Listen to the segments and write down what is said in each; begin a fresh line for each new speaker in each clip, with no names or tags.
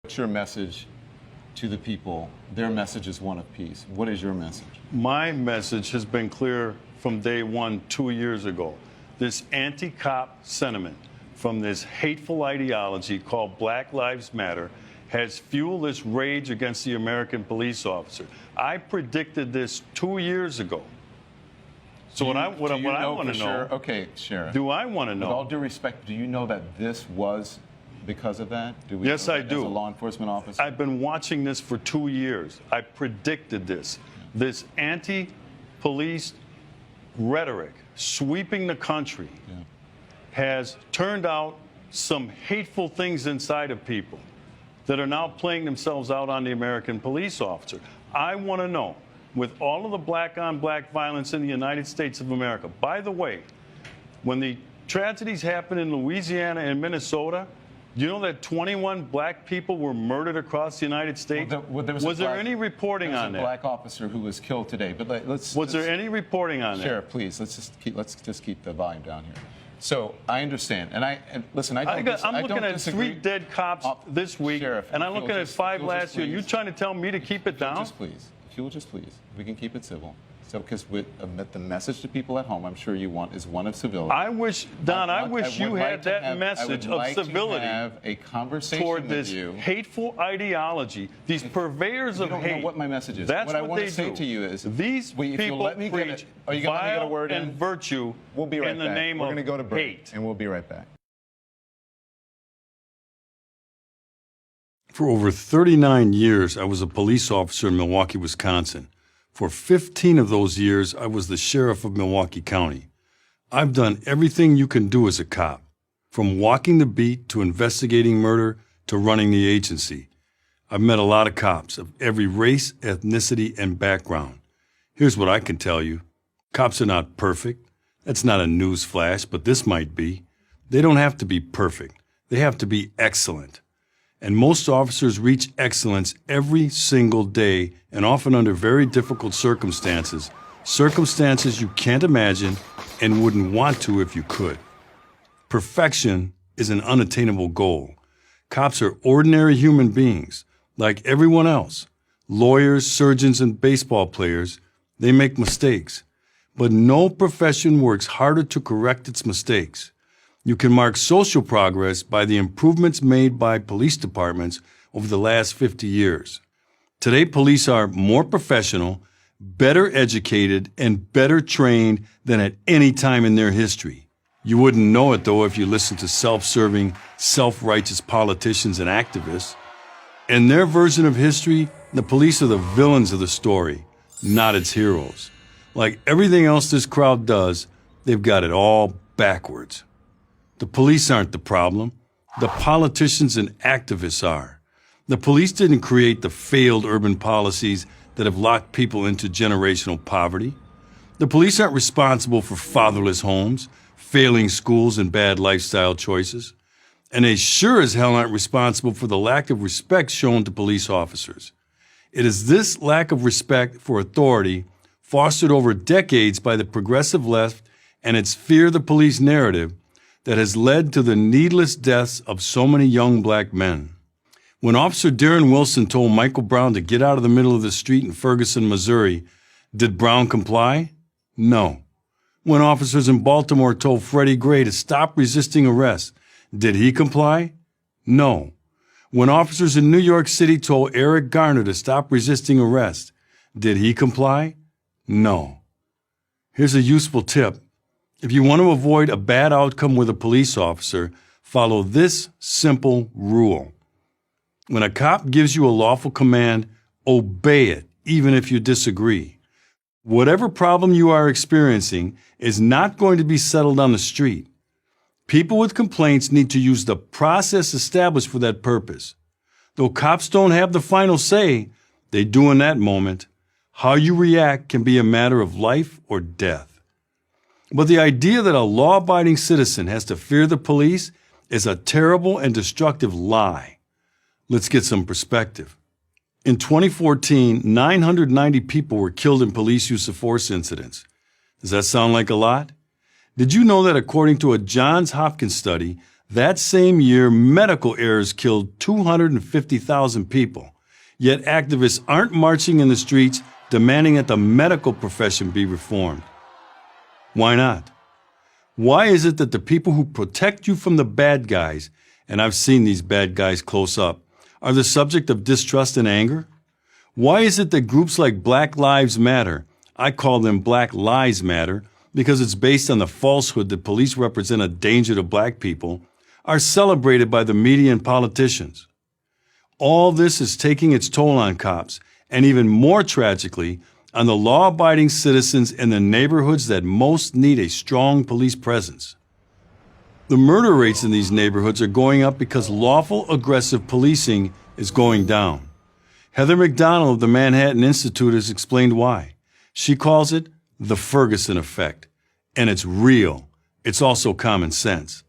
What's your message to the people? Their message is one of peace. What is your message?
My message has been clear from day one 2 years ago. This anti-cop sentiment from this hateful ideology called Black Lives Matter has fueled this rage against the American police officer. I predicted this 2 years ago. So what I want to know,
okay, Sheriff.
do I want to know?
With all due respect, do you know that this was because of that?
Yes, I do.
As a law enforcement officer?
I've been watching this for 2 years. I predicted this. This anti-police rhetoric sweeping the country has turned out some hateful things inside of people that are now playing themselves out on the American police officer. I want to know, with all of the black-on-black violence in the United States of America, by the way, when the tragedies happened in Louisiana and Minnesota, do you know that 21 black people were murdered across the United States? Was there any reporting on that?
There was a black officer who was killed today. But
was there any reporting on that?
Sheriff, please, let's just keep the volume down here. So I understand, and listen,
I'm looking at 3 dead cops this week,
Sheriff,
and I'm looking at 5 last year. You trying to tell me to keep it down?
Just please, if you'll just please, we can keep it civil. So, because the message to people at home, I'm sure you want, is one of civility.
I wish, Don, I wish you had that message of civility.
I would like to have a conversation
toward this
with you.
Hateful ideology, these purveyors of hate.
You don't know what my message is.
That's
what I want to say
do.
to you is,
these people preach vile and virtue
we'll be right
in the
back.
name
We're
of
going to go to break,
hate.
and we'll be right back.
For over 39 years, I was a police officer in Milwaukee, Wisconsin. For 15 of those years, I was the sheriff of Milwaukee County. I've done everything you can do as a cop, from walking the beat to investigating murder to running the agency. I've met a lot of cops of every race, ethnicity, and background. Here's what I can tell you. Cops are not perfect. That's not a news flash, but this might be. They don't have to be perfect. They have to be excellent. And most officers reach excellence every single day, and often under very difficult circumstances, circumstances you can't imagine and wouldn't want to if you could. Perfection is an unattainable goal. Cops are ordinary human beings, like everyone else. Lawyers, surgeons, and baseball players, they make mistakes. But no profession works harder to correct its mistakes. You can mark social progress by the improvements made by police departments over the last 50 years. Today, police are more professional, better educated, and better trained than at any time in their history. You wouldn't know it, though, if you listened to self-serving, self-righteous politicians and activists. In their version of history, the police are the villains of the story, not its heroes. Like everything else this crowd does, they've got it all backwards. The police aren't the problem. The politicians and activists are. The police didn't create the failed urban policies that have locked people into generational poverty. The police aren't responsible for fatherless homes, failing schools, and bad lifestyle choices. And they sure as hell aren't responsible for the lack of respect shown to police officers. It is this lack of respect for authority, fostered over decades by the progressive left and its fear the police narrative, that has led to the needless deaths of so many young black men. When Officer Darren Wilson told Michael Brown to get out of the middle of the street in Ferguson, Missouri, did Brown comply? No. When officers in Baltimore told Freddie Gray to stop resisting arrest, did he comply? No. When officers in New York City told Eric Garner to stop resisting arrest, did he comply? No. Here's a useful tip. If you want to avoid a bad outcome with a police officer, follow this simple rule. When a cop gives you a lawful command, obey it, even if you disagree. Whatever problem you are experiencing is not going to be settled on the street. People with complaints need to use the process established for that purpose. Though cops don't have the final say, they do in that moment. How you react can be a matter of life or death. But the idea that a law-abiding citizen has to fear the police is a terrible and destructive lie. Let's get some perspective. In 2014, 990 people were killed in police use of force incidents. Does that sound like a lot? Did you know that according to a Johns Hopkins study, That same year, medical errors killed 250,000 people. Yet activists aren't marching in the streets demanding that the medical profession be reformed. Why not? Why is it that the people who protect you from the bad guys, and I've seen these bad guys close up, are the subject of distrust and anger? Why is it that groups like Black Lives Matter, I call them Black Lies Matter because it's based on the falsehood that police represent a danger to black people, are celebrated by the media and politicians? All this is taking its toll on cops, and even more tragically, on the law-abiding citizens in the neighborhoods that most need a strong police presence. The murder rates in these neighborhoods are going up because lawful, aggressive policing is going down. Heather McDonald of the Manhattan Institute has explained why. She calls it the Ferguson effect, and it's real. It's also common sense.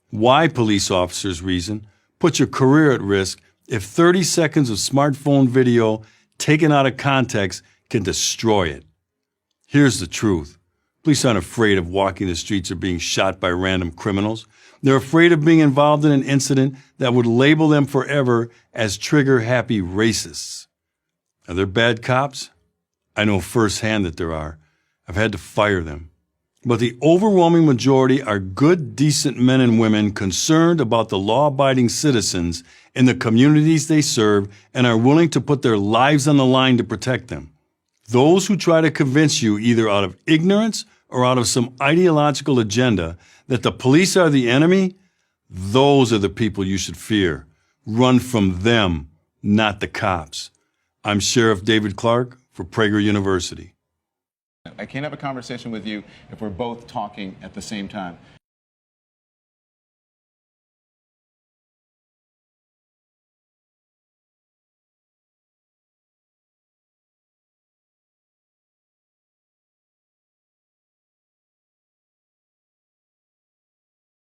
Why, police officers reason, put your career at risk if 30 seconds of smartphone video taken out of context can destroy it. Here's the truth. Police aren't afraid of walking the streets or being shot by random criminals. They're afraid of being involved in an incident that would label them forever as trigger-happy racists. Are there bad cops? I know firsthand that there are. I've had to fire them. But the overwhelming majority are good, decent men and women concerned about the law-abiding citizens in the communities they serve and are willing to put their lives on the line to protect them. Those who try to convince you, either out of ignorance or out of some ideological agenda, that the police are the enemy, those are the people you should fear. Run from them, not the cops. I'm Sheriff David Clark for Prager University.
I can't have a conversation with you if we're both talking at the same time.